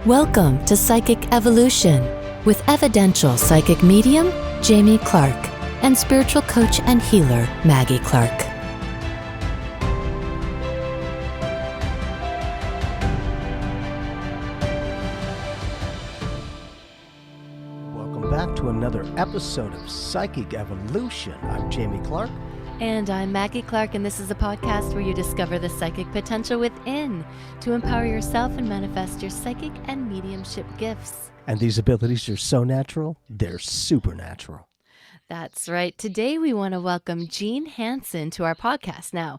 Welcome to Psychic Evolution with evidential psychic medium Jamie Clark and spiritual coach and healer Maggie Clark. Welcome back to another episode of Psychic Evolution. I'm Jamie Clark. And I'm Maggie Clark, and this is a podcast where you discover the psychic potential within to empower yourself and manifest your psychic and mediumship gifts. And these abilities are so natural, they're supernatural. That's right. Today we want to welcome Jean Hanson to our podcast. Now,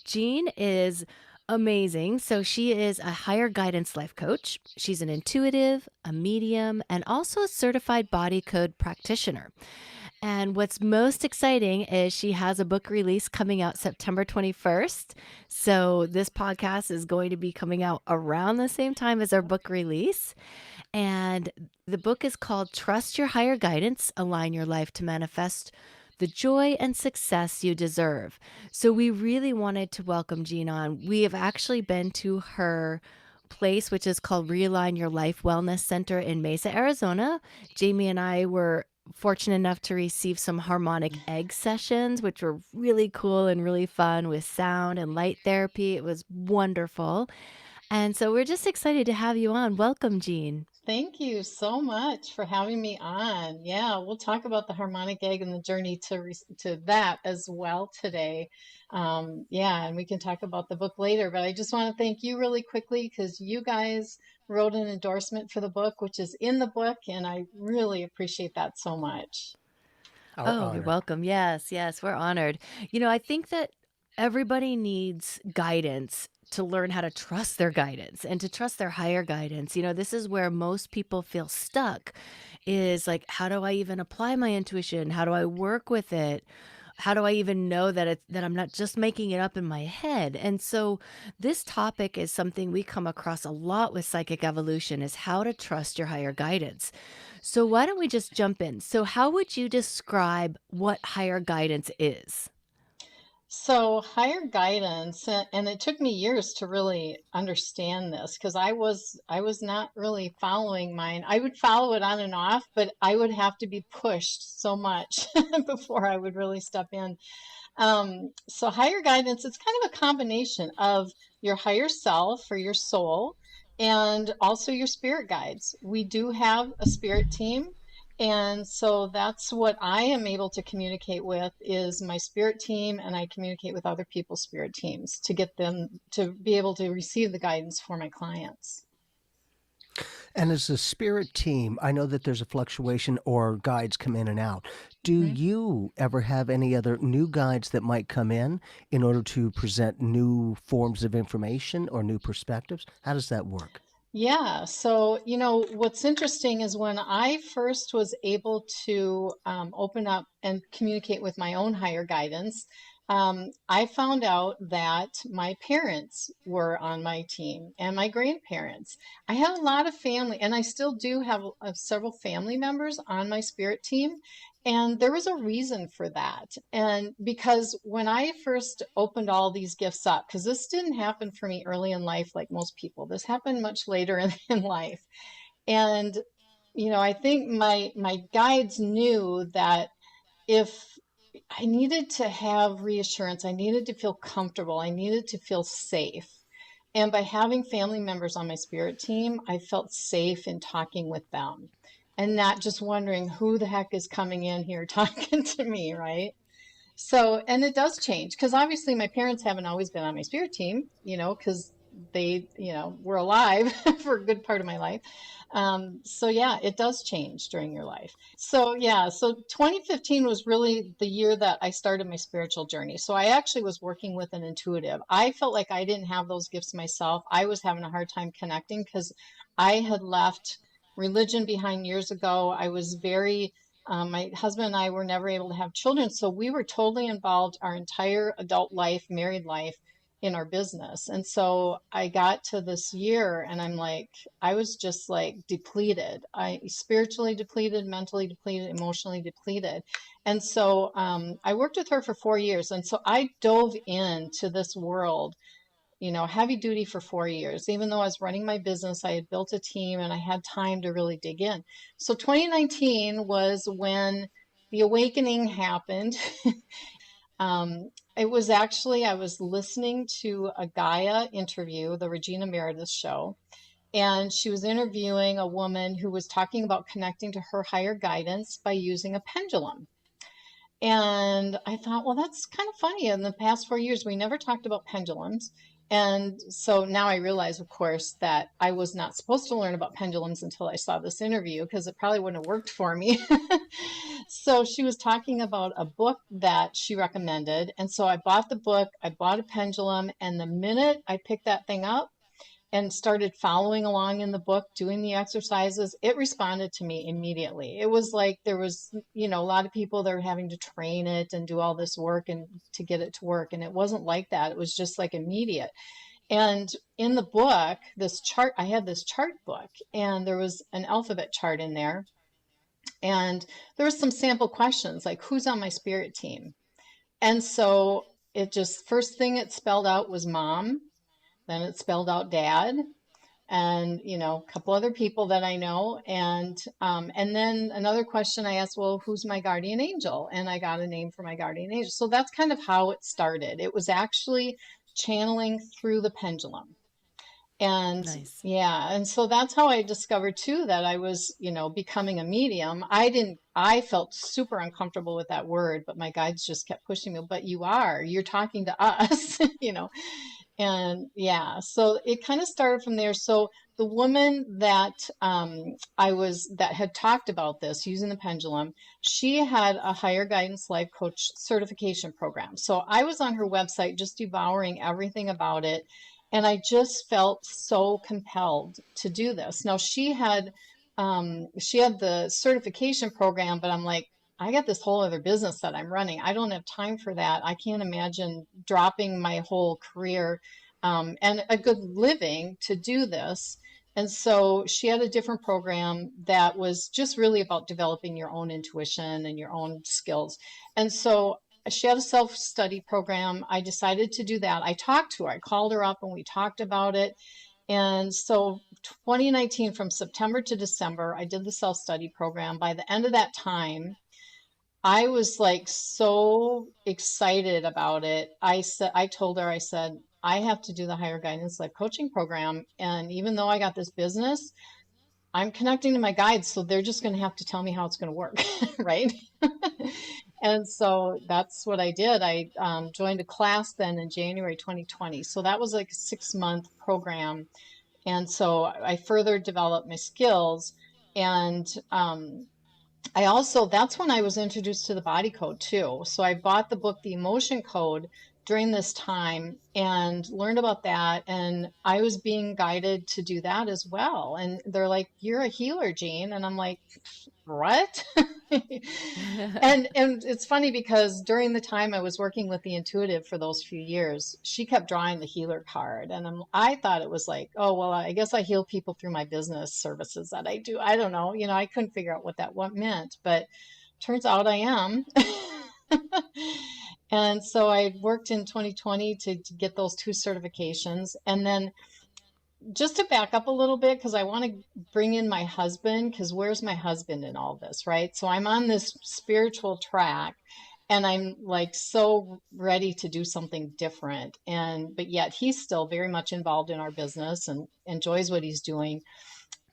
Jean is amazing. So she is a higher guidance life coach. She's an intuitive, a medium, and also a certified body code practitioner. And what's most exciting is she has a book release coming out September 21st. So this podcast is going to be coming out around the same time as our book release. And the book is called Trust Your Higher Guidance, Align Your Life to Manifest the Joy and Success You Deserve. So we really wanted to welcome Jean on. We have actually been to her place, which is called Realign Your Life Wellness Center in Mesa, Arizona. Jamie and I were fortunate enough to receive some Harmonic Egg sessions, which were really cool and really fun with sound and light therapy. It was wonderful. And so we're just excited to have you on. Welcome, Jean. Thank you so much for having me on. Yeah, we'll talk about the harmonic egg and the journey to that as well today. And we can talk about the book later, but I just want to thank you really quickly because you guys wrote an endorsement for the book, which is in the book, and I really appreciate that so much. You're welcome. Yes, we're honored. I think that everybody needs guidance to learn how to trust their guidance and to trust their higher guidance. This is where most people feel stuck, is like, how do I even apply my intuition? How do I work with it? How do I even know that I'm not just making it up in my head? And so this topic is something we come across a lot with Psychic Evolution, is how to trust your higher guidance. So why don't we just jump in? So how would you describe what higher guidance is? So higher guidance, and it took me years to really understand this because I was not really following mine. I would follow it on and off, but I would have to be pushed so much before I would really step in. So higher guidance, it's kind of a combination of your higher self or your soul and also your spirit guides. We do have a spirit team. And so that's what I am able to communicate with is my spirit team, and I communicate with other people's spirit teams to get them to be able to receive the guidance for my clients. And as a spirit team, I know that there's a fluctuation or guides come in and out. Do you ever have any other new guides that might come in order to present new forms of information or new perspectives? How does that work? Yeah, so what's interesting is when I first was able to open up and communicate with my own higher guidance, I found out that my parents were on my team and my grandparents. I had a lot of family, and I still do have several family members on my spirit team. And there was a reason for that. And because when I first opened all these gifts up, because this didn't happen for me early in life like most people, this happened much later in life. And, I think my guides knew that if I needed to have reassurance, I needed to feel comfortable, I needed to feel safe. And by having family members on my spirit team, I felt safe in talking with them and not just wondering who the heck is coming in here talking to me, right? So, and it does change because obviously my parents haven't always been on my spirit team, because they, were alive for a good part of my life. So yeah, it does change during your life. So 2015 was really the year that I started my spiritual journey. So I actually was working with an intuitive. I felt like I didn't have those gifts myself. I was having a hard time connecting because I had left religion behind years ago. I was very my husband and I were never able to have children, so we were totally involved our entire adult life, married life, in our business. And so I got to this year and I was just like depleted. I spiritually depleted, mentally depleted, emotionally depleted. And so I worked with her for 4 years. And so I dove into this world heavy duty for 4 years. Even though I was running my business, I had built a team and I had time to really dig in. So 2019 was when the awakening happened. It was actually, I was listening to a Gaia interview, the Regina Meredith show, and she was interviewing a woman who was talking about connecting to her higher guidance by using a pendulum. And I thought, well, that's kind of funny. In the past 4 years, we never talked about pendulums. And so now I realize, of course, that I was not supposed to learn about pendulums until I saw this interview because it probably wouldn't have worked for me. So she was talking about a book that she recommended. And so I bought the book, I bought a pendulum, and the minute I picked that thing up, and started following along in the book, doing the exercises, it responded to me immediately. It was like there was, a lot of people that were having to train it and do all this work and to get it to work. And it wasn't like that. It was just like immediate. And in the book, this chart, I had this chart book, and there was an alphabet chart in there. And there was some sample questions like, who's on my spirit team? And so it just, first thing it spelled out was mom. Then it spelled out dad, and a couple other people that I know, and then another question I asked, well, who's my guardian angel? And I got a name for my guardian angel. So that's kind of how it started. It was actually channeling through the pendulum. And Nice. yeah, and so that's how I discovered too that I was, becoming a medium. I felt super uncomfortable with that word, but my guides just kept pushing me, but you're talking to us, And yeah, so it kind of started from there. So the woman that that had talked about this using the pendulum, she had a higher guidance life coach certification program. So I was on her website just devouring everything about it. And I just felt so compelled to do this. Now she had the certification program, but I'm like, I got this whole other business that I'm running. I don't have time for that. I can't imagine dropping my whole career and a good living to do this. And so she had a different program that was just really about developing your own intuition and your own skills. And so she had a self-study program. I decided to do that. I talked to her. I called her up and we talked about it. And so 2019, from September to December, I did the self-study program. By the end of that time, I was like so excited about it. I told her, I said, I have to do the higher guidance life coaching program. And even though I got this business, I'm connecting to my guides. So they're just going to have to tell me how it's going to work. Right. And so that's what I did. I joined a class then in January 2020. So that was like a 6-month program. And so I further developed my skills. And that's when I was introduced to the body code too. So I bought the book, The Emotion Code, during this time and learned about that. And I was being guided to do that as well. And they're like, you're a healer, Jean. And I'm like, what? And it's funny because during the time I was working with the intuitive for those few years, she kept drawing the healer card. And I thought it was like, oh, well, I guess I heal people through my business services that I do. I don't know. I couldn't figure out what meant, but turns out I am. And so I worked in 2020 to get those 2 certifications. And then just to back up a little bit, because I want to bring in my husband, because where's my husband in all this, right? So I'm on this spiritual track and I'm like so ready to do something different. But yet he's still very much involved in our business and enjoys what he's doing.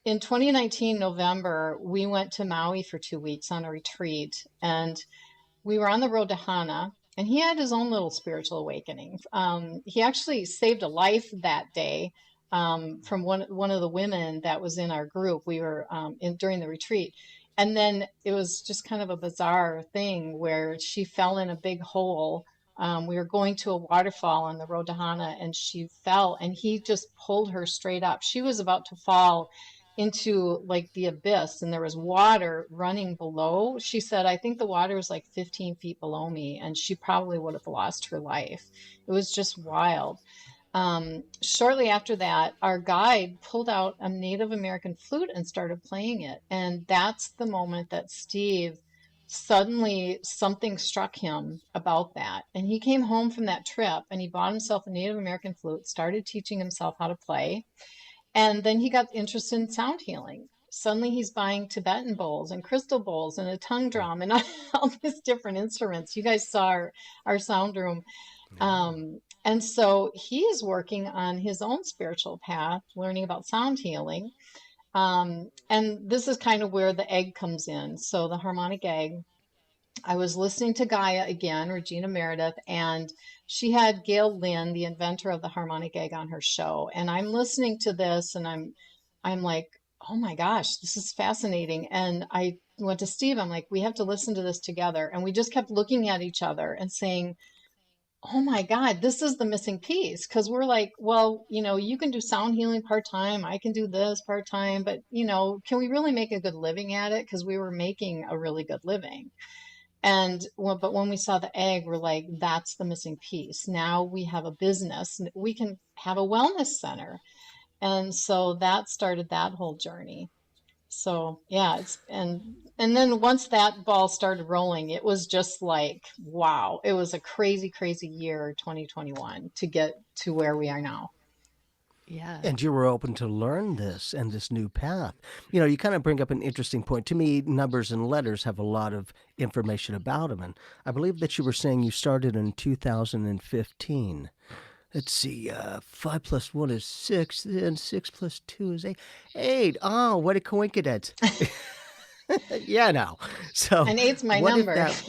In 2019, November, we went to Maui for 2 weeks on a retreat, and we were on the road to Hana, and he had his own little spiritual awakening. He actually saved a life that day from one of the women that was in our group. We were during the retreat, and then it was just kind of a bizarre thing where she fell in a big hole. We were going to a waterfall on the road to Hana, and she fell, and he just pulled her straight up. She was about to fall into like the abyss, and there was water running below. She said, I think the water was like 15 feet below me, and she probably would have lost her life. It was just wild. Shortly after that, our guide pulled out a Native American flute and started playing it. And that's the moment that Steve suddenly something struck him about that. And he came home from that trip and he bought himself a Native American flute, started teaching himself how to play. And then he got interested in sound healing. Suddenly he's buying Tibetan bowls and crystal bowls and a tongue drum and all these different instruments. You guys saw our sound room. Yeah. And so he is working on his own spiritual path, learning about sound healing. And this is kind of where the egg comes in. So the harmonic egg, I was listening to Gaia again, Regina Meredith, and she had Gail Lynn, the inventor of the harmonic egg, on her show. And I'm listening to this and I'm like, oh my gosh, this is fascinating. And I went to Steve, I'm like, we have to listen to this together. And we just kept looking at each other and saying, oh my God, this is the missing piece. Because we're like, well, you can do sound healing part time. I can do this part time. But, can we really make a good living at it? Because we were making a really good living. But when we saw the egg, we're like, that's the missing piece. Now we have a business. We can have a wellness center. And so that started that whole journey. So yeah, and then once that ball started rolling, it was just like, wow, it was a crazy, crazy year, 2021, to get to where we are now. Yeah. And you were open to learn this and this new path. You know, you kind of bring up an interesting point. To me, numbers and letters have a lot of information about them. And I believe that you were saying you started in 2015. Let's see, 5 plus 1 is 6, then 6 plus 2 is 8. 8. Oh, what a coincidence. Yeah, no. So, And eight's my what if number. that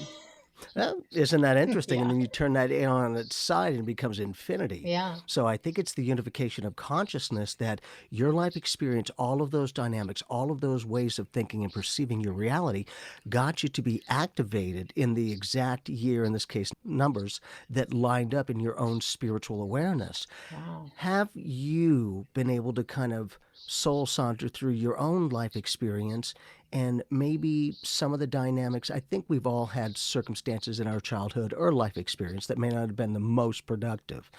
well, isn't that interesting? And Yeah, then you turn that in on its side and it becomes infinity. yeah. So I think it's the unification of consciousness that your life experience, all of those dynamics, all of those ways of thinking and perceiving your reality got you to be activated in the exact year, in this case, numbers that lined up in your own spiritual awareness. Wow. Have you been able to kind of soul saunter through your own life experience and maybe some of the dynamics? I think we've all had circumstances in our childhood or life experience that may not have been the most productive.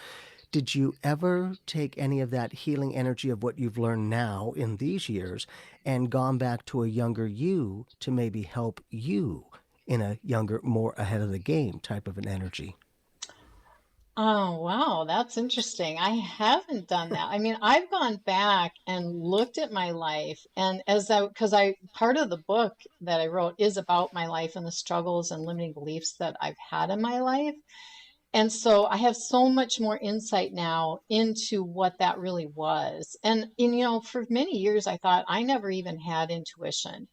Did you ever take any of that healing energy of what you've learned now in these years and gone back to a younger you to maybe help you in a younger, more ahead of the game type of an energy? Oh, wow, that's interesting. I haven't done that. I mean, I've gone back and looked at my life, and because part of the book that I wrote is about my life and the struggles and limiting beliefs that I've had in my life. And so I have so much more insight now into what that really was. And for many years, I thought I never even had intuition.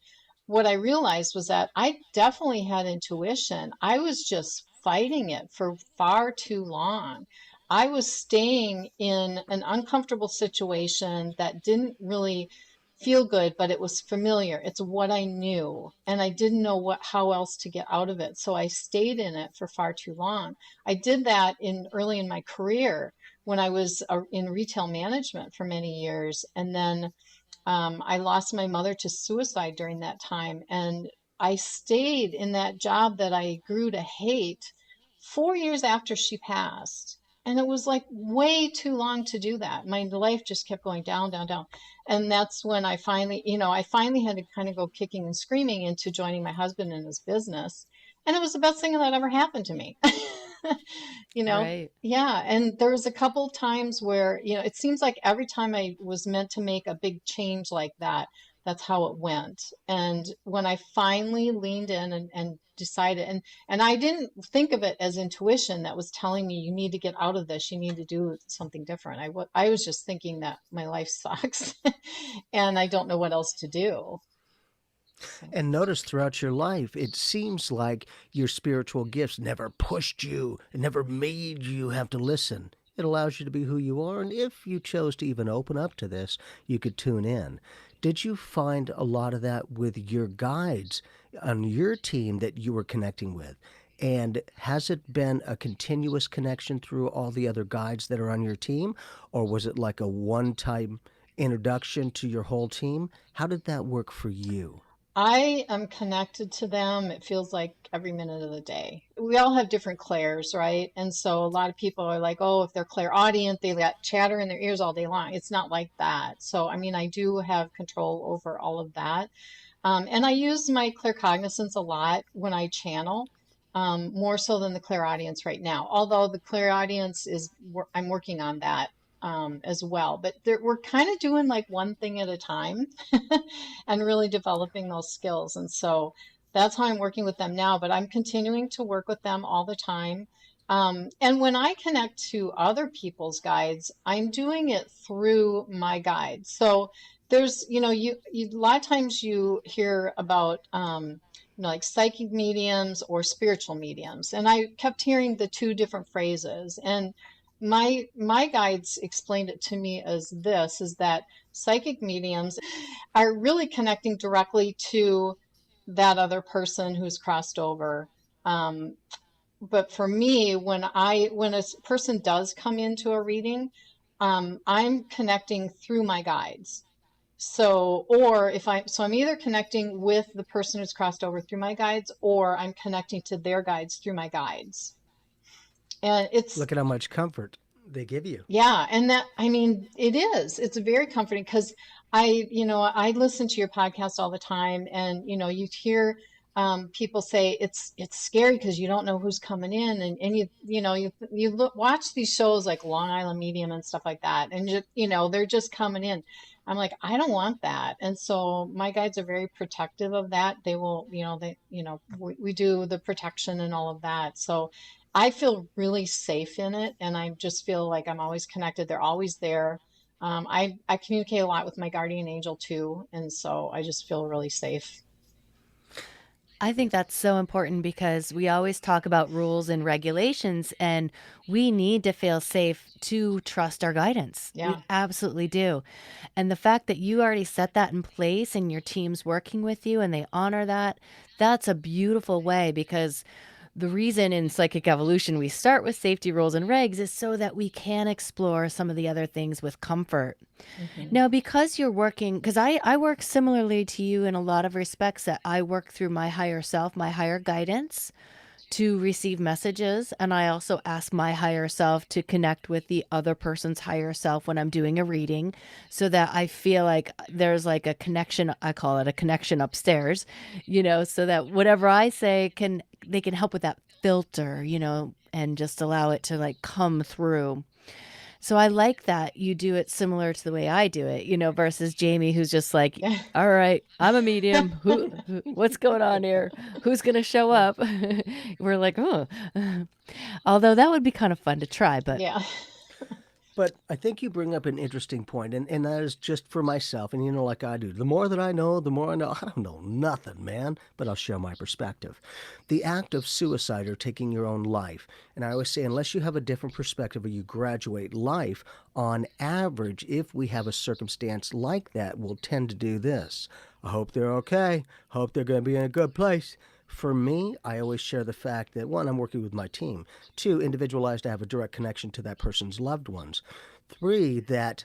What I realized was that I definitely had intuition. I was just fighting it for far too long. I was staying in an uncomfortable situation that didn't really feel good, but it was familiar. It's what I knew, and I didn't know how else to get out of it. So I stayed in it for far too long. I did that in early in my career when I was in retail management for many years, and then I lost my mother to suicide during that time. And I stayed in that job that I grew to hate 4 years after she passed. And it was like way too long to do that. My life just kept going down, down, down. And that's when I finally had to kind of go kicking and screaming into joining my husband in his business. And it was the best thing that ever happened to me. you know, Right. yeah, and there was a couple times where, it seems like every time I was meant to make a big change like that, that's how it went. And when I finally leaned in and decided, and I didn't think of it as intuition that was telling me you need to get out of this, you need to do something different. I was just thinking that my life sucks and I don't know what else to do. So, And notice throughout your life, it seems like your spiritual gifts never pushed you, it never made you have to listen. It allows you to be who you are, and if you chose to even open up to this, you could tune in. Did you find a lot of that with your guides on your team that you were connecting with? And has it been a continuous connection through all the other guides that are on your team? Or was it like a one time introduction to your whole team? How did that work for you? I am connected to them. It feels like every minute of the day. We all have different clairs, right? And so a lot of people are like, oh, if they're clairaudient, they got chatter in their ears all day long. It's not like that. So, I mean, I do have control over all of that. And I use my claircognizance a lot when I channel, more so than the clairaudience right now. Although the clairaudience I'm working on that as well. But we're kind of doing like one thing at a time and really developing those skills. And so that's how I'm working with them now. But I'm continuing to work with them all the time. And when I connect to other people's guides, I'm doing it through my guides. So there's, you a lot of times you hear about, like psychic mediums or spiritual mediums, and I kept hearing the two different phrases. And my guides explained it to me as this: is that psychic mediums are really connecting directly to that other person who's crossed over. But for me, when a person does come into a reading, I'm connecting through my guides. So, or if I'm either connecting with the person who's crossed over through my guides, or I'm connecting to their guides through my guides. And it's, Look at how much comfort they give you. yeah. And I mean, it's very comforting because I listen to your podcast all the time, and, you hear people say it's scary because you don't know who's coming in, and watch these shows like Long Island Medium and stuff like that, and they're just coming in. I'm like, I don't want that. And so my guides are very protective of that. They will, we do the protection and all of that. So I feel really safe in it, and I just feel like I'm always connected. They're always there. I communicate a lot with my guardian angel too, and so I just feel really safe. I think that's so important because we always talk about rules and regulations, and we need to feel safe to trust our guidance. Yeah. We absolutely do. And the fact that you already set that in place and your team's working with you and they honor that, that's a beautiful way, because the reason in psychic evolution we start with safety rules and regs is so that we can explore some of the other things with comfort. Mm-hmm. Now, because you're working, because I work similarly to you in a lot of respects, that I work through my higher self, my higher guidance to receive messages. And I also ask my higher self to connect with the other person's higher self when I'm doing a reading, so that I feel like there's like a connection. I call it a connection upstairs, so that whatever I say they can help with that filter, and just allow it to like come through. So I like that you do it similar to the way I do it, versus Jamie, who's just like, Yeah. all right, I'm a medium. What's going on here? Who's going to show up? We're like, oh, although that would be kind of fun to try, but Yeah. But I think you bring up an interesting point, and that is just for myself. And like I do, the more that I know, the more I know. I don't know nothing, man, but I'll share my perspective. The act of suicide or taking your own life, and I always say, unless you have a different perspective or you graduate life, on average, if we have a circumstance like that, we'll tend to do this. I hope they're okay. Hope they're going to be in a good place. For me, I always share the fact that, one, I'm working with my team. Two, individualized, I have a direct connection to that person's loved ones. Three, that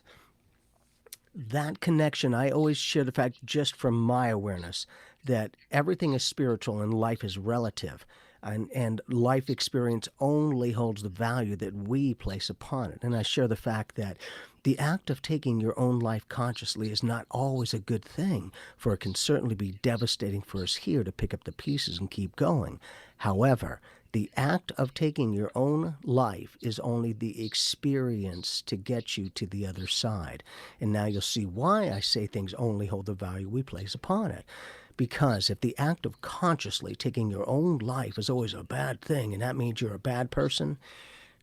connection, I always share the fact, just from my awareness, that everything is spiritual and life is relative. And life experience only holds the value that we place upon it. And I share the fact that the act of taking your own life consciously is not always a good thing, for it can certainly be devastating for us here to pick up the pieces and keep going. However, the act of taking your own life is only the experience to get you to the other side. And now you'll see why I say things only hold the value we place upon it. Because if the act of consciously taking your own life is always a bad thing, and that means you're a bad person,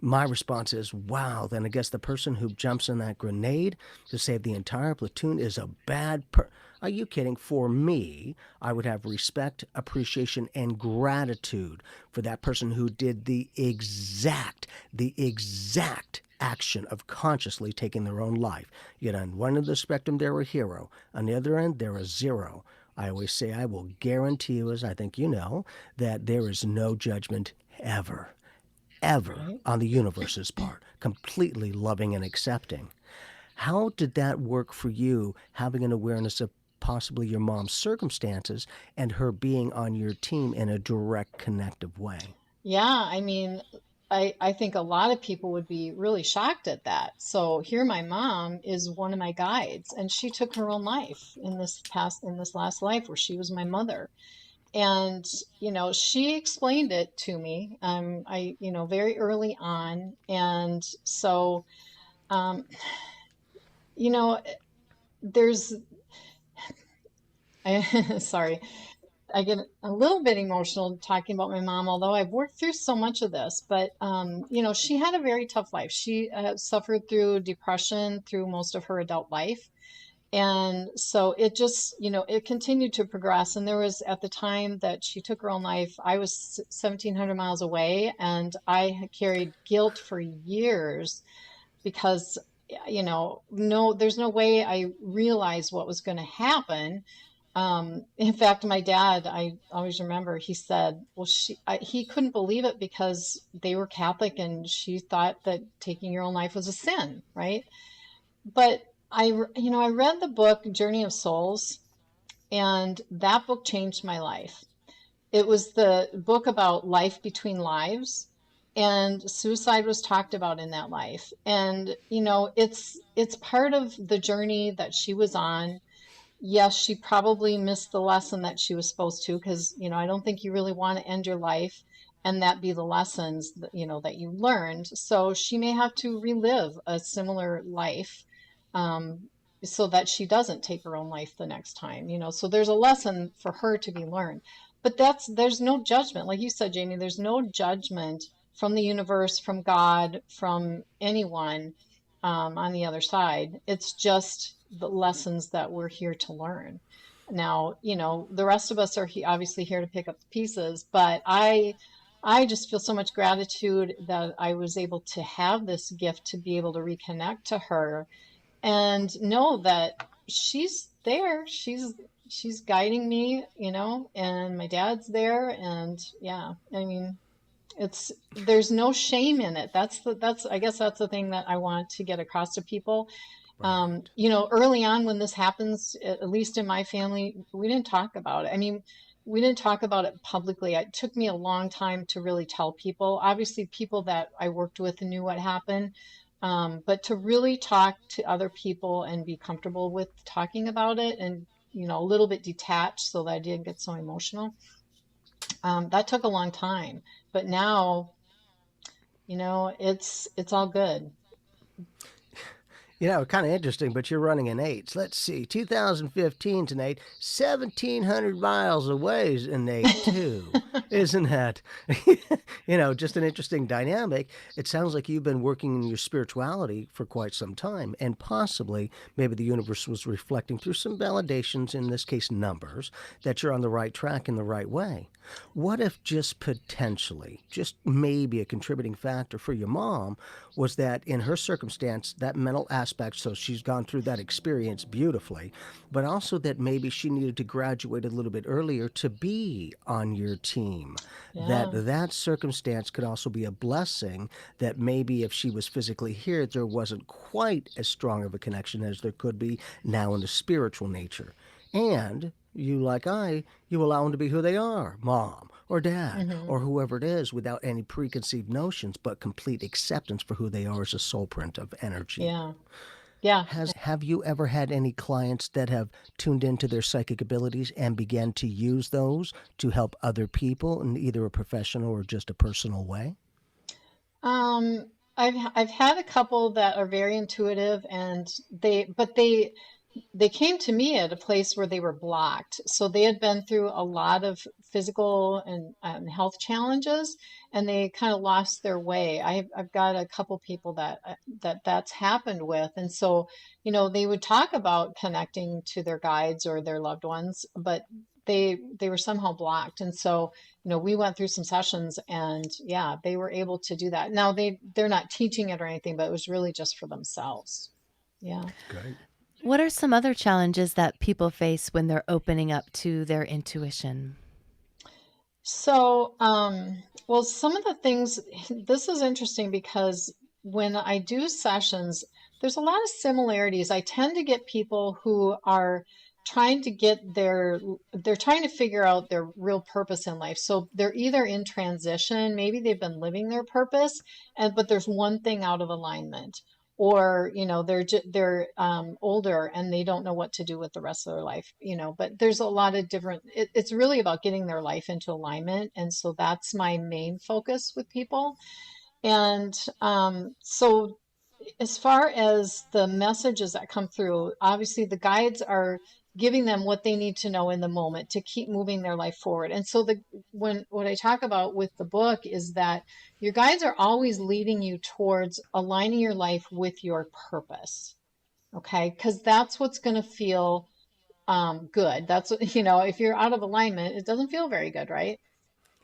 my response is, wow, then I guess the person who jumps in that grenade to save the entire platoon is a bad person. Are you kidding? For me, I would have respect, appreciation, and gratitude for that person who did the exact action of consciously taking their own life. Yet on one end of the spectrum, they're a hero. On the other end, they're a zero. I always say, I will guarantee you, as I think you know, that there is no judgment ever Right. on the universe's part, completely loving and accepting. How did that work for you, having an awareness of possibly your mom's circumstances and her being on your team in a direct, connective way? Yeah, I mean, I think a lot of people would be really shocked at that. So here my mom is one of my guides, and she took her own life in this last life where she was my mother. And, she explained it to me, very early on. And so, um, you know, there's, sorry, I get a little bit emotional talking about my mom, although I've worked through so much of this. But, she had a very tough life. She suffered through depression through most of her adult life. And so it just, it continued to progress. And there was, at the time that she took her own life, I was 1,700 miles away, and I had carried guilt for years because, no, there's no way I realized what was going to happen. In fact, my dad, I always remember, he said, well, he couldn't believe it because they were Catholic and she thought that taking your own life was a sin, right? But I read the book Journey of Souls, and that book changed my life. It was the book about life between lives, and suicide was talked about in that life. And, it's part of the journey that she was on. Yes, she probably missed the lesson that she was supposed to, because, I don't think you really want to end your life and that be the lessons that, that you learned. So she may have to relive a similar life, um, so that she doesn't take her own life the next time, So there's a lesson for her to be learned. But there's no judgment. Like you said, Jamie, there's no judgment from the universe, from God, from anyone, on the other side. It's just the lessons that we're here to learn. Now, the rest of us are obviously here to pick up the pieces, but I just feel so much gratitude that I was able to have this gift to be able to reconnect to her and know that she's there. She's guiding me, and my dad's there. And yeah, I mean, there's no shame in it. I guess that's the thing that I want to get across to people. Right. Early on when this happens, at least in my family, we didn't talk about it. I mean, we didn't talk about it publicly. It took me a long time to really tell people. Obviously, people that I worked with knew what happened. But to really talk to other people and be comfortable with talking about it, and, a little bit detached so that I didn't get so emotional, that took a long time. But now, it's all good. Kind of interesting, but you're running in eights. Let's see, 2015 to Nate, 1,700 miles away is in Nate, too. Isn't that, just an interesting dynamic? It sounds like you've been working in your spirituality for quite some time, and possibly maybe the universe was reflecting through some validations, in this case numbers, that you're on the right track in the right way. What if just potentially, just maybe a contributing factor for your mom was that in her circumstance, that mental aspect, so she's gone through that experience beautifully, but also that maybe she needed to graduate a little bit earlier to be on your team. Yeah. That circumstance could also be a blessing, that maybe if she was physically here, there wasn't quite as strong of a connection as there could be now in the spiritual nature. And you, like you allow them to be who they are, mom or dad Hmm. or whoever it is, without any preconceived notions, but complete acceptance for who they are as a soul print of energy. Yeah. Yeah. Have you ever had any clients that have tuned into their psychic abilities and began to use those to help other people in either a professional or just a personal way? Um, I've had a couple that are very intuitive, and they came to me at a place where they were blocked. So they had been through a lot of physical and health challenges, and they kind of lost their way. I've got a couple people that's happened with, and so, they would talk about connecting to their guides or their loved ones, but they were somehow blocked. And so, we went through some sessions, and yeah, they were able to do that. Now they're not teaching it or anything, but it was really just for themselves. Yeah. Great. What are some other challenges that people face when they're opening up to their intuition? So, well, some of the things, this is interesting because when I do sessions, there's a lot of similarities. I tend to get people who are trying to they're trying to figure out their real purpose in life. So they're either in transition, maybe they've been living their purpose, but there's one thing out of alignment, or they're older and they don't know what to do with the rest of their life. But there's a lot of different. It's really about getting their life into alignment, and so that's my main focus with people. And so as far as the messages that come through, obviously the guides are giving them what they need to know in the moment to keep moving their life forward. And so what I talk about with the book is that your guides are always leading you towards aligning your life with your purpose. Okay, because that's what's going to feel good. That's if you're out of alignment, it doesn't feel very good, right?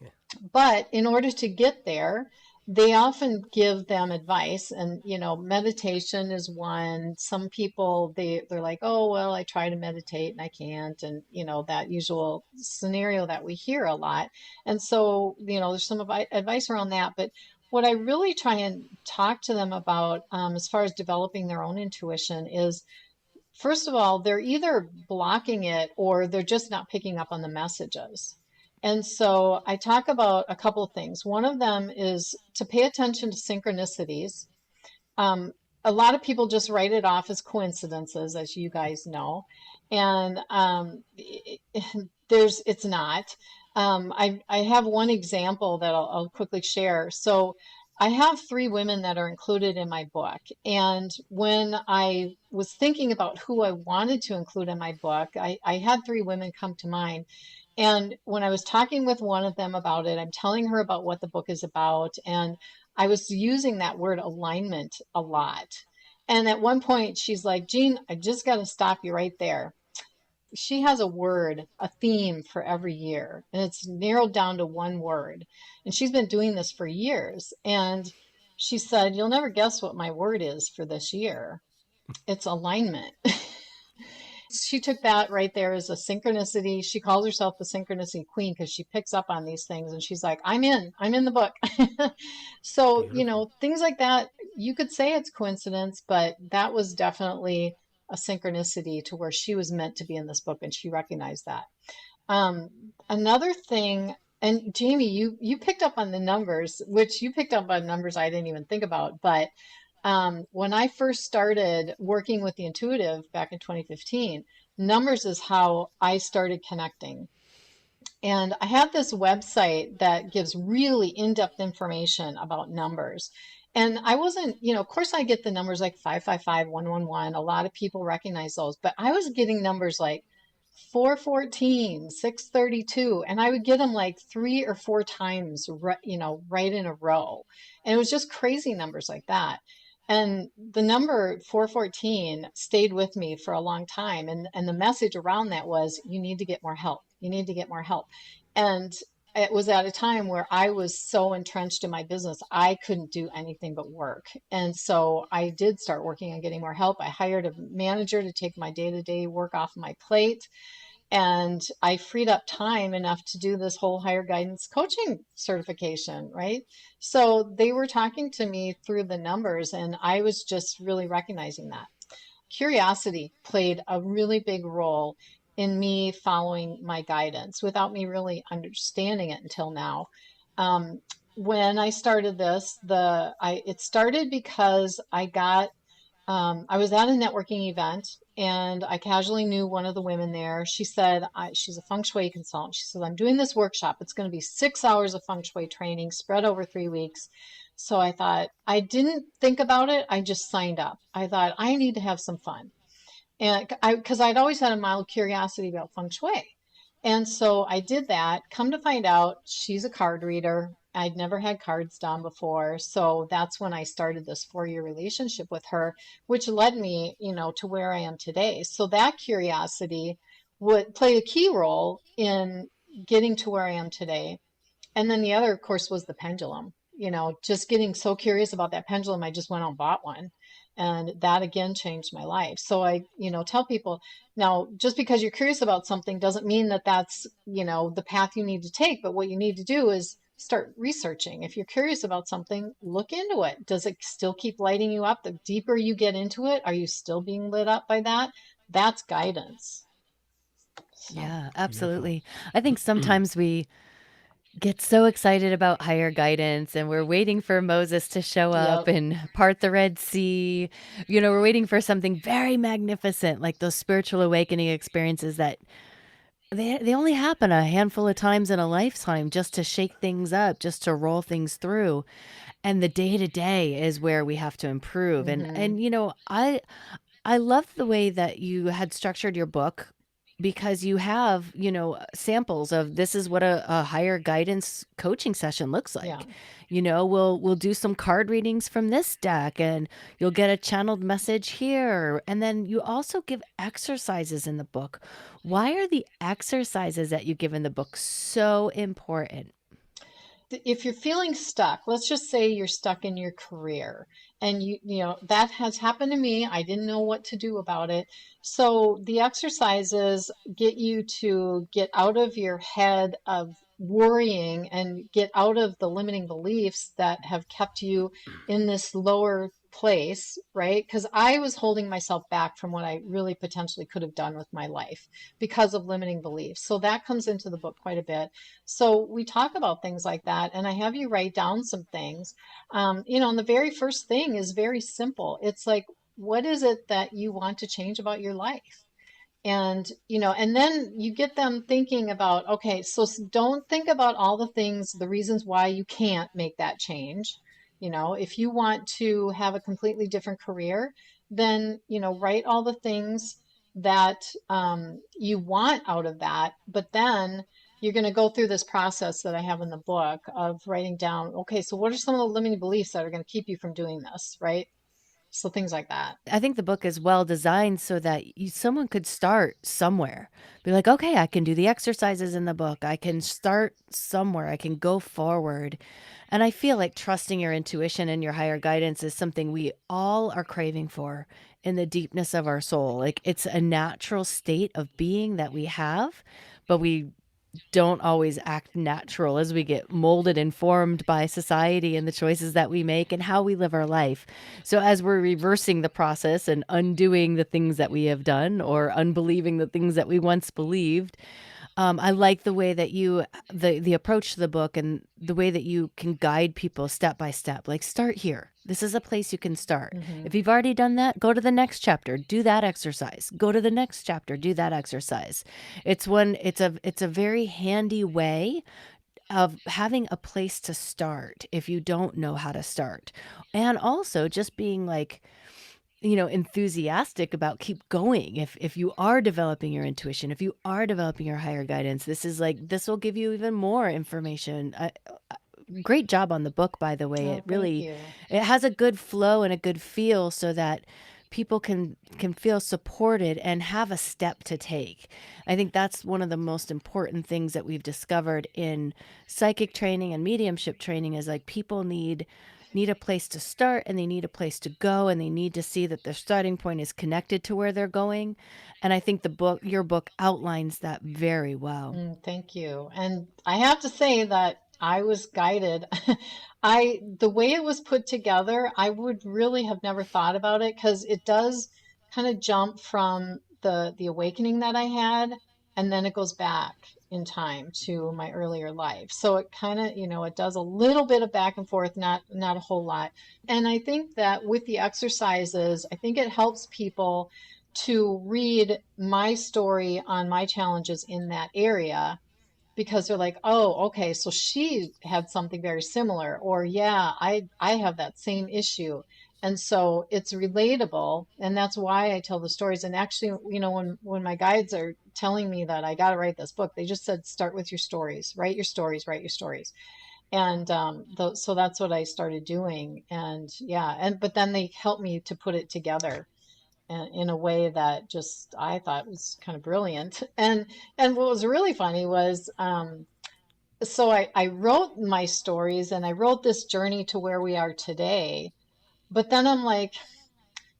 Yeah. But in order to get there, they often give them advice. And, meditation is one. Some people, they're like, oh, well, I try to meditate and I can't. And, that usual scenario that we hear a lot. And so, there's some advice around that. But what I really try and talk to them about, as far as developing their own intuition, is first of all, they're either blocking it or they're just not picking up on the messages. And so I talk about a couple of things. One of them is to pay attention to synchronicities. Um, a lot of people just write it off as coincidences, as you guys know, and it's not. I have one example that I'll quickly share. So I have three women that are included in my book, and when I was thinking about who I wanted to include in my book, I had three women come to mind. And when I was talking with one of them about it, I'm telling her about what the book is about. And I was using that word alignment a lot. And at one point, she's like, Jean, I just got to stop you right there. She has a word, a theme for every year, and it's narrowed down to one word. And she's been doing this for years. And she said, you'll never guess what my word is for this year. It's alignment. She took that right there as a synchronicity. She calls herself the synchronicity queen because she picks up on these things and she's like, I'm in the book. So, Beautiful. things like that, you could say it's coincidence, but that was definitely a synchronicity to where she was meant to be in this book and she recognized that. Um, Another thing, and Jamie, you picked up on the numbers, which you picked up on numbers I didn't even think about, but when I first started working with the intuitive back in 2015, numbers is how I started connecting. And I have this website that gives really in-depth information about numbers. And I wasn't, of course I get the numbers like 555, 111. A lot of people recognize those, but I was getting numbers like 414, 632, and I would get them like 3 or 4 times, right in a row. And it was just crazy numbers like that. And the number 414 stayed with me for a long time. And the message around that was, you need to get more help. You need to get more help. And it was at a time where I was so entrenched in my business, I couldn't do anything but work. And so I did start working on getting more help. I hired a manager to take my day-to-day work off my plate. And I freed up time enough to do this whole higher guidance coaching certification, right? So they were talking to me through the numbers, and I was just really recognizing that. Curiosity played a really big role in me following my guidance without me really understanding it until now. When I started this, it started because I was at a networking event and I casually knew one of the women there. She said, she's a feng shui consultant. She said, I'm doing this workshop. It's going to be 6 hours of feng shui training spread over 3 weeks. So I thought, I didn't think about it. I just signed up. I thought, I need to have some fun. And because I'd always had a mild curiosity about feng shui. And so I did that. Come to find out, she's a card reader. I'd never had cards done before. So that's when I started this 4-year relationship with her, which led me, to where I am today. So that curiosity would play a key role in getting to where I am today. And then the other, of course, was the pendulum. Just getting so curious about that pendulum, I just went out and bought one. And that again changed my life. So I, tell people now, just because you're curious about something doesn't mean that that's, the path you need to take. But what you need to do is start researching. If you're curious about something, look into it. Does it still keep lighting you up? The deeper you get into it, are you still being lit up by that? That's guidance. So, Yeah, Beautiful. absolutely. I think sometimes we get so excited about higher guidance and we're waiting for Moses to show up yep. and part the Red Sea. You know, we're waiting for something very magnificent, like those spiritual awakening experiences that they only happen a handful of times in a lifetime, just to shake things up, just to roll things through. And the day to day is where we have to improve. Hmm. I love the way that you had structured your book, because you have, samples of this is what a higher guidance coaching session looks Yeah. like. We'll do some card readings from this deck, and you'll get a channeled message here. And then you also give exercises in the book. Why are the exercises that you give in the book so important? If you're feeling stuck, let's just say you're stuck in your career, and that has happened to me. I didn't know what to do about it. So the exercises get you to get out of your head of worrying and get out of the limiting beliefs that have kept you in this lower place, right? Because I was holding myself back from what I really potentially could have done with my life because of limiting beliefs. So that comes into the book quite a bit. So we talk about things like that, and I have you write down some things. And the very first thing is very simple. It's like, what is it that you want to change about your life? And then you get them thinking about, okay, so don't think about all the things, the reasons why you can't make that change. If you want to have a completely different career, then, write all the things that you want out of that. But then you're going to go through this process that I have in the book of writing down, okay, so what are some of the limiting beliefs that are going to keep you from doing this, right? So things like that. I think the book is well designed so that someone could start somewhere. Be like, okay, I can do the exercises in the book. I can start somewhere. I can go forward. And I feel like trusting your intuition and your higher guidance is something we all are craving for in the deepness of our soul. Like, it's a natural state of being that we have, but we don't always act natural as we get molded and formed by society and the choices that we make and how we live our life. So as we're reversing the process and undoing the things that we have done, or unbelieving the things that we once believed, I like the way that the approach to the book, and the way that you can guide people step by step. Like, start here. This is a place you can start. Hmm. If you've already done that, go to the next chapter, do that exercise. Go to the next chapter, do that exercise. It's a very handy way of having a place to start if you don't know how to start. And also just being like, enthusiastic about keep going. If you are developing your intuition, if you are developing your higher guidance, this will give you even more information. Great job on the book, by the way. Oh, thank you. It has a good flow and a good feel, so that people can feel supported and have a step to take. I think that's one of the most important things that we've discovered in psychic training and mediumship training, is like, people need a place to start, and they need a place to go, and they need to see that their starting point is connected to where they're going. And I think your book outlines that very well. Thank you. And I have to say that I was guided. The way it was put together, I would really have never thought about it, because it does kind of jump from the awakening that I had, and then it goes back in time to my earlier life. So it kind of, it does a little bit of back and forth, not a whole lot. And I think that with the exercises, I think it helps people to read my story on my challenges in that area, because they're like, oh, okay, so she had something very similar, or yeah, I have that same issue. And so it's relatable, and that's why I tell the stories. And actually, when my guides are telling me that I got to write this book, they just said, start with your stories, write your stories, write your stories. And so that's what I started doing. And yeah, but then they helped me to put it together in a way that just I thought was kind of brilliant. And what was really funny was, so I wrote my stories, and I wrote this journey to where we are today. But then I'm like,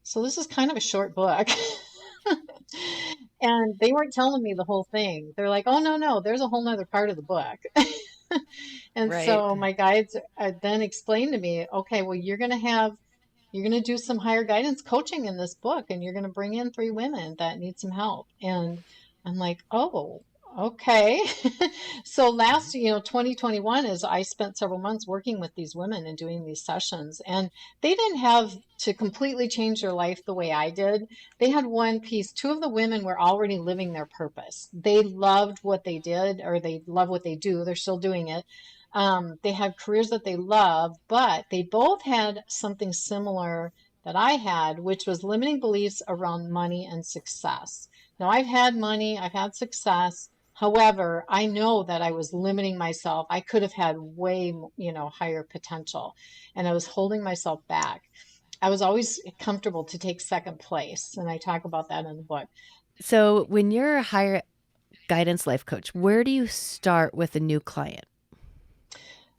so this is kind of a short book. And they weren't telling me the whole thing. They're like, oh, no, no, there's a whole nother part of the book. And Right. so my guides then explained to me, okay, well, you're going to do some higher guidance coaching in this book, and you're going to bring in 3 women that need some help. And I'm like, oh, okay. So Mhm. 2021 is I spent several months working with these women and doing these sessions, and they didn't have to completely change their life the way I did. They had one piece. Two of the women were already living their purpose. They loved what they did, or they love what they do. They're still doing it. They had careers that they love, but they both had something similar that I had, which was limiting beliefs around money and success. Now, I've had money, I've had success. However, I know that I was limiting myself. I could have had way, higher potential, and I was holding myself back. I was always comfortable to take second place, and I talk about that in the book. So, when you're a higher guidance life coach, where do you start with a new client?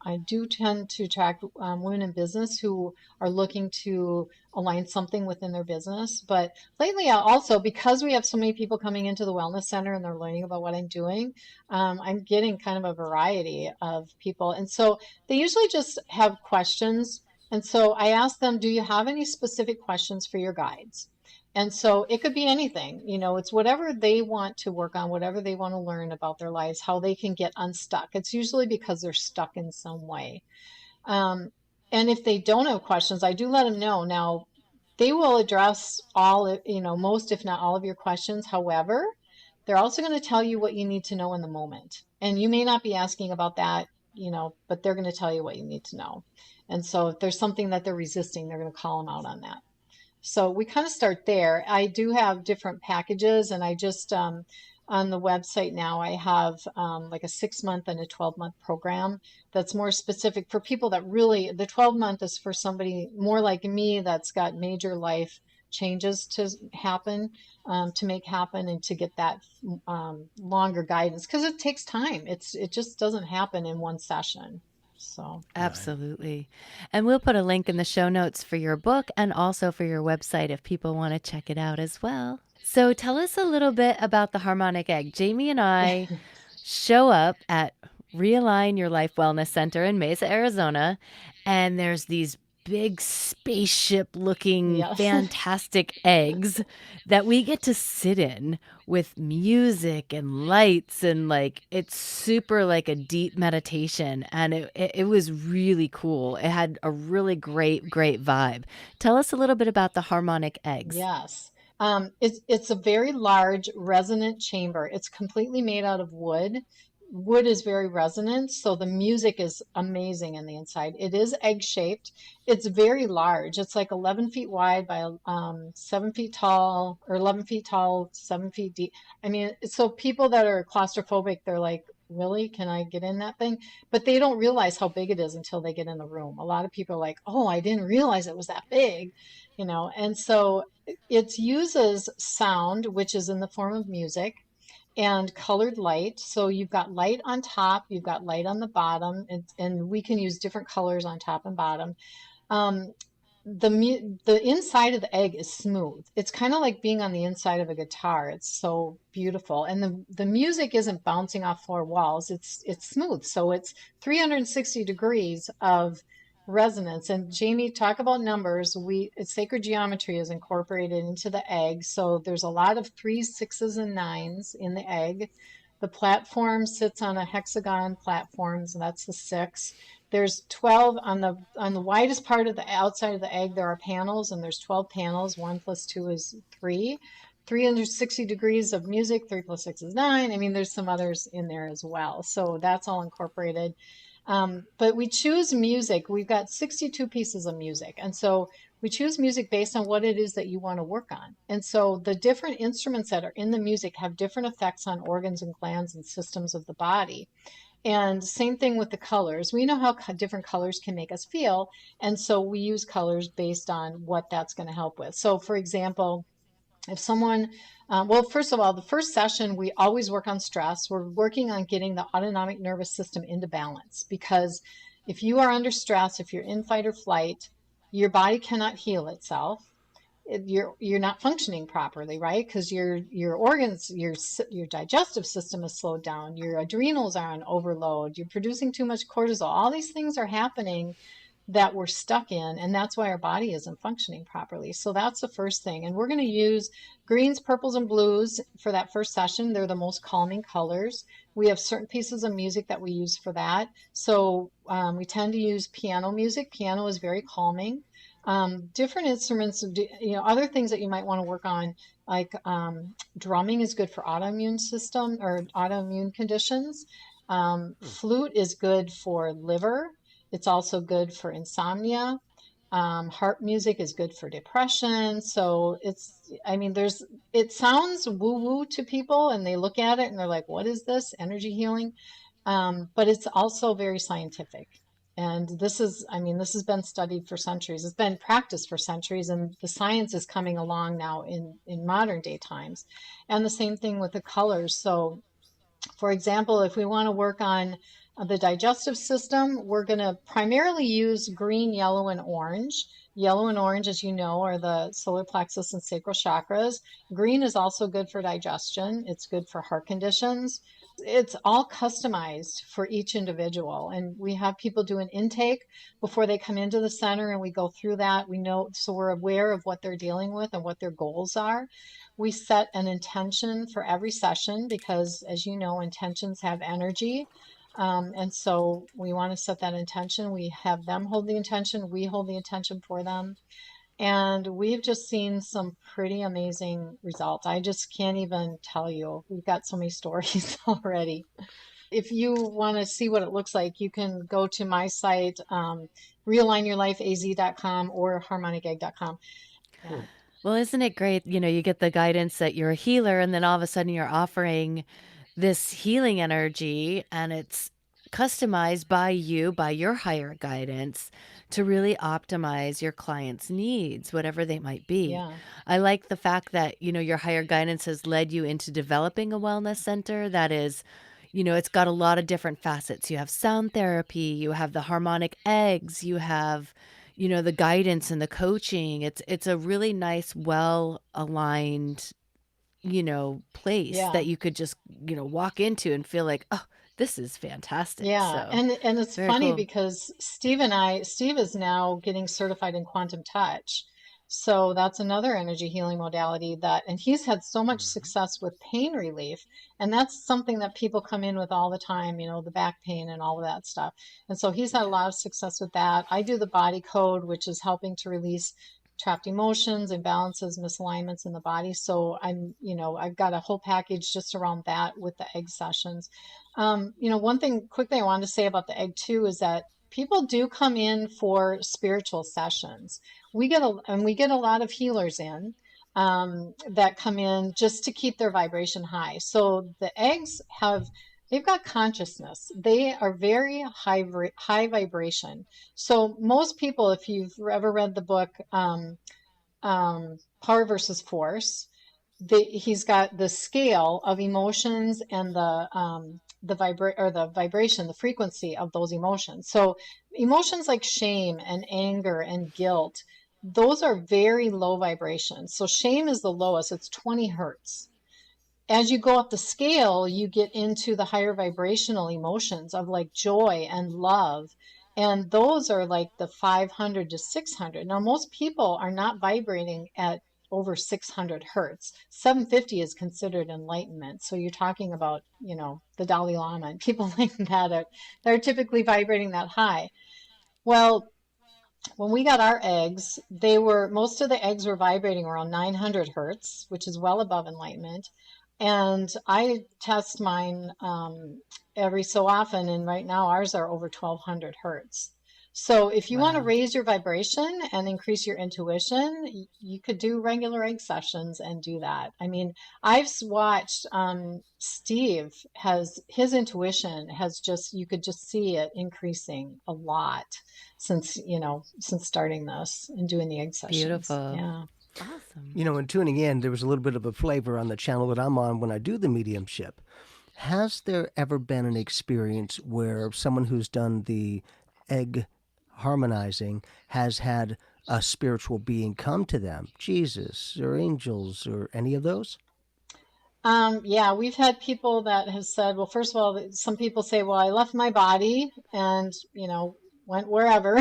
I do tend to attract women in business who are looking to align something within their business. But lately, also, because we have so many people coming into the wellness center and they're learning about what I'm doing, I'm getting kind of a variety of people. And so they usually just have questions. And so I ask them, do you have any specific questions for your guides? And so it could be anything, it's whatever they want to work on, whatever they want to learn about their lives, how they can get unstuck. It's usually because they're stuck in some way. Um, and if they don't have questions, I do let them know. Now, they will address all, most, if not all of your questions. However, they're also going to tell you what you need to know in the moment. And you may not be asking about that, but they're going to tell you what you need to know. And so if there's something that they're resisting, they're going to call them out on that. So we kind of start there. I do have different packages, and I just on the website now I have like a 6 month and a 12-month program that's more specific for people that really. The 12-month is for somebody more like me that's got major life changes to happen, to make happen, and to get that longer guidance because it takes time. It just doesn't happen in one session. So. Right. Absolutely. And we'll put a link in the show notes for your book and also for your website if people want to check it out as well. So tell us a little bit about the Harmonic Egg. Jamie and I show up at Realign Your Life Wellness Center in Mesa, Arizona, and there's these big spaceship looking Yes. fantastic eggs that we get to sit in with music and lights, and like it's super like a deep meditation, and it was really cool. It had a really great vibe. Tell us a little bit about the Harmonic Eggs. Yes. It's a very large resonant chamber. It's completely made out of wood. Wood is very resonant, so the music is amazing in the inside. It is egg shaped. It's very large. It's like 11 feet wide by 7 feet tall, or 11 feet tall, 7 feet deep. I mean, so people that are claustrophobic, they're like, really? Can I get in that thing? But they don't realize how big it is until they get in the room. A lot of people are like, oh, I didn't realize it was that big, and so it uses sound, which is in the form of music, and colored light. So you've got light on top, you've got light on the bottom, and we can use different colors on top and bottom. Um, the inside of the egg is smooth. It's kind of like being on the inside of a guitar. It's so beautiful, and the music isn't bouncing off floor walls. It's smooth, so it's 360 degrees of resonance. And Jamie, talk about numbers. Sacred geometry is incorporated into the egg, so there's a lot of threes, sixes, and nines in the egg. The platform sits on a hexagon platform, so that's the six. There's 12 on the widest part of the outside of the egg. There are panels, and there's 12 panels. 1 plus 2 is 3. 360 degrees of music. 3 plus 6 is 9. I mean, there's some others in there as well. So that's all incorporated. But we choose music. We've got 62 pieces of music. And so we choose music based on what it is that you want to work on. And so the different instruments that are in the music have different effects on organs and glands and systems of the body. And same thing with the colors. We know how different colors can make us feel. And so we use colors based on what that's going to help with. So, for example, if someone, well, first of all, the first session, we always work on stress. We're working on getting the autonomic nervous system into balance, because if you are under stress, if you're in fight or flight, your body cannot heal itself. You're not functioning properly, right? Because your organs, your digestive system is slowed down, your adrenals are on overload, you're producing too much cortisol. All these things are happening that we're stuck in, and that's why our body isn't functioning properly. So that's the first thing. And we're going to use greens, purples, and blues for that first session. They're the most calming colors. We have certain pieces of music that we use for that. So we tend to use piano music. Piano is very calming. Different instruments, other things that you might want to work on, like drumming is good for autoimmune system or autoimmune conditions. Flute is good for liver. It's also good for insomnia. Harp music is good for depression. So it sounds woo woo to people and they look at it and they're like, what is this? Energy healing? But it's also very scientific. And this has been studied for centuries. It's been practiced for centuries, and the science is coming along now in modern day times. And the same thing with the colors. So for example, if we want to work on the digestive system, we're going to primarily use green, yellow, and orange. Yellow and orange, as you know, are the solar plexus and sacral chakras. Green is also good for digestion. It's good for heart conditions. It's all customized for each individual. And we have people do an intake before they come into the center, and we go through that. We know, so we're aware of what they're dealing with and what their goals are. We set an intention for every session because, as you know, intentions have energy. And so we want to set that intention. We have them hold the intention, we hold the intention for them. And we've just seen some pretty amazing results. I just can't even tell you. We've got so many stories already. If you want to see what it looks like, you can go to my site, realignyourlifeaz.com or harmonicegg.com. Yeah. Well, isn't it great? You get the guidance that you're a healer, and then all of a sudden you're offering this healing energy, and it's customized by you, by your higher guidance to really optimize your client's needs, whatever they might be. Yeah. I like the fact that, your higher guidance has led you into developing a wellness center that is, it's got a lot of different facets. You have sound therapy, you have the harmonic eggs, you have the guidance and the coaching. It's a really nice, well aligned, place Yeah. that you could just, walk into and feel like, oh, this is fantastic. Yeah, So and it's very funny cool. because Steve is now getting certified in quantum touch. So that's another energy healing modality and he's had so much Mhm. success with pain relief. And that's something that people come in with all the time, the back pain and all of that stuff. And so he's had a lot of success with that. I do the body code, which is helping to release trapped emotions, imbalances, misalignments in the body. So I've got a whole package just around that with the egg sessions. One thing quickly I wanted to say about the egg too is that people do come in for spiritual sessions. We get a lot of healers in that come in just to keep their vibration high. So the eggs they've got consciousness. They are very high vibration. So most people, if you've ever read the book Power versus Force, he's got the scale of emotions and the vibration, the frequency of those emotions. So emotions like shame and anger and guilt, those are very low vibrations. So shame is the lowest, it's 20 hertz. As you go up the scale, you get into the higher vibrational emotions of like joy and love. And those are like the 500 to 600. Now, most people are not vibrating at over 600 hertz. 750 is considered enlightenment. So you're talking about, the Dalai Lama and people like that are typically vibrating that high. Well, when we got our eggs, most of the eggs were vibrating around 900 hertz, which is well above enlightenment. And I test mine every so often, and right now ours are over 1200 hertz. So if you want to Wow. raise your vibration and increase your intuition, you could do regular egg sessions and do that. I mean, I've watched Steve has his intuition has just you could just see it increasing a lot since starting this and doing the egg sessions. Beautiful. Yeah. Awesome. And tuning in, there was a little bit of a flavor on the channel that I'm on when I do the mediumship. Has there ever been an experience where someone who's done the egg harmonizing has had a spiritual being come to them, Jesus or angels or any of those? Yeah, we've had people that have said, well, first of all, some people say, well, I left my body and, went wherever.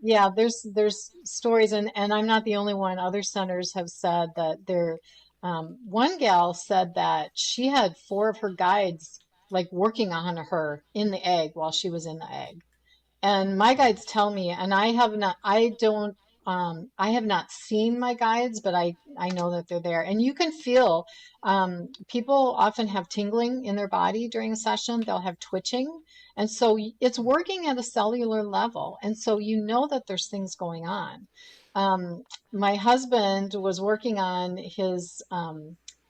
Yeah, there's stories, and I'm not the only one. Other centers have said that they're one gal said that she had four of her guides like working on her in the egg while she was in the egg. And my guides tell me, and I have not seen my guides, but I know that they're there. And you can feel, people often have tingling in their body during a session. They'll have twitching. And so it's working at a cellular level. And so you know that there's things going on. My husband was working on his,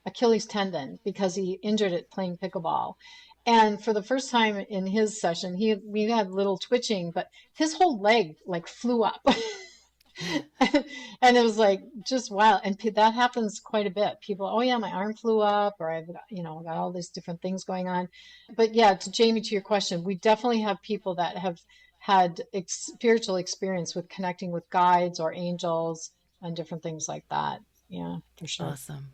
Achilles tendon because he injured it playing pickleball. And for the first time in his session, we had little twitching, but his whole leg like flew up. And it was like just wild. And that happens quite a bit. People, oh yeah, my arm flew up, or I've got, got all these different things going on. But yeah, to Jamie, to your question, we definitely have people that have had spiritual experience with connecting with guides or angels and different things like that. Yeah, for sure. Awesome.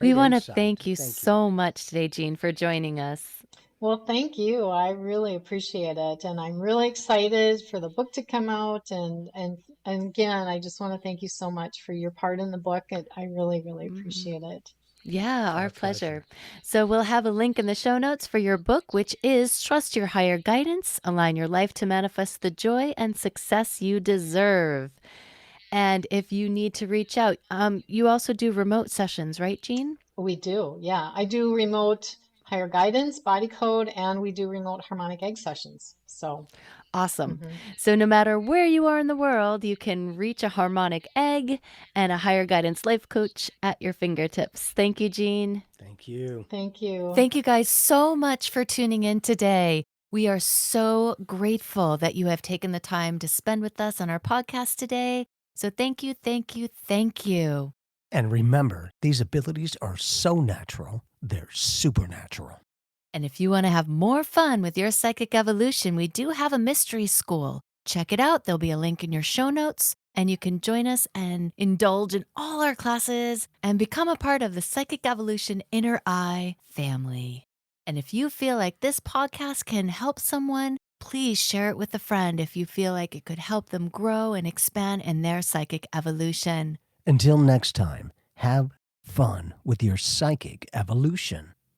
We Great want to insight. thank you Thank you. so much today, Jean, for joining us. Well, thank you. I really appreciate it. And I'm really excited for the book to come out. And again, I just want to thank you so much for your part in the book. I really, really Mhm. appreciate it. Yeah, our Our pleasure. pleasure. So we'll have a link in the show notes for your book, which is Trust Your Higher Guidance, Align Your Life to Manifest the Joy and Success You Deserve. And if you need to reach out, you also do remote sessions, right, Jean? We do. Yeah. I do remote higher guidance, body code, and we do remote harmonic egg sessions. So, Awesome. mhm. So no matter where you are in the world, you can reach a harmonic egg and a higher guidance life coach at your fingertips. Thank you, Jean. Thank you. Thank you. Thank you guys so much for tuning in today. We are so grateful that you have taken the time to spend with us on our podcast today. So thank you, thank you, thank you. And remember, these abilities are so natural, they're supernatural. And if you want to have more fun with your psychic evolution, we do have a mystery school. Check it out. There'll be a link in your show notes, and you can join us and indulge in all our classes and become a part of the Psychic Evolution Inner Eye family. And if you feel like this podcast can help someone, please share it with a friend if you feel like it could help them grow and expand in their psychic evolution. Until next time, have fun with your psychic evolution.